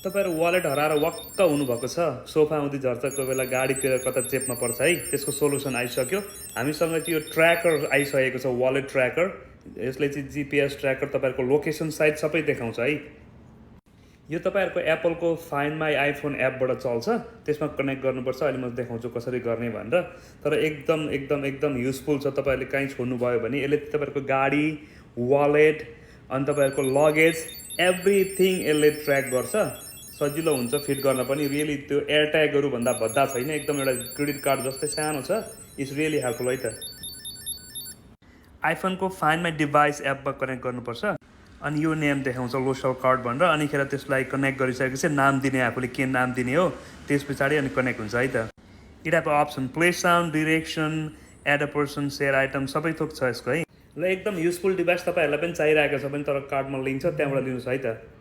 तपाईँहरू वालेट हराएर वाक्क हुनुभएको छ, सोफा आउँदै झर्छ, कोही बेला गाडीतिर कता चेपमा पर्छ है, त्यसको सोल्युसन आइसक्यो। हामीसँग त्यो ट्र्याकर आइसकेको छ, वालेट ट्र्याकर। यसले चाहिँ जिपिएस ट्र्याकर तपाईँहरूको लोकेसन साइट सबै देखाउँछ है। यो तपाईँहरूको एप्पलको फाइन्ड माई आइफोन एपबाट चल्छ, त्यसमा कनेक्ट गर्नुपर्छ। अहिले म देखाउँछु कसरी गर्ने भनेर। तर एकदम एकदम एकदम युजफुल छ। तपाईँहरूले काहीँ छोड्नुभयो भने यसले तपाईँहरूको गाडी, वालेट अनि तपाईँहरूको लगेज एभ्रिथिङ यसले ट्र्याक गर्छ। सजिलो हुन्छ फिट गर्न पनि। रियली त्यो एयर ट्यागहरू भन्दा भद्दा छैन, एकदम एउटा क्रेडिट कार्ड जस्तै सानो छ। इट्स रियली हेल्पफुल है त। आइफोनको फाइन्ड माई डिभाइस एपमा कनेक्ट गर्नुपर्छ। अनि यो नेम देखाउँछ लोकल कार्ड भनेर। अनिखेर त्यसलाई कनेक्ट गरिसकेपछि नाम दिने, आफूले के नाम दिने हो त्यस पछाडि अनि कनेक्ट हुन्छ है त। यताको option play sound, direction, add a person, share item सबै थोक छ यसको है। ल एकदम युजफुल डिभाइस। तपाईँहरूलाई पनि चाहिरहेको छ भने तर कार्डमा लिङ्क छ, त्यहाँबाट लिनुहोस् है त।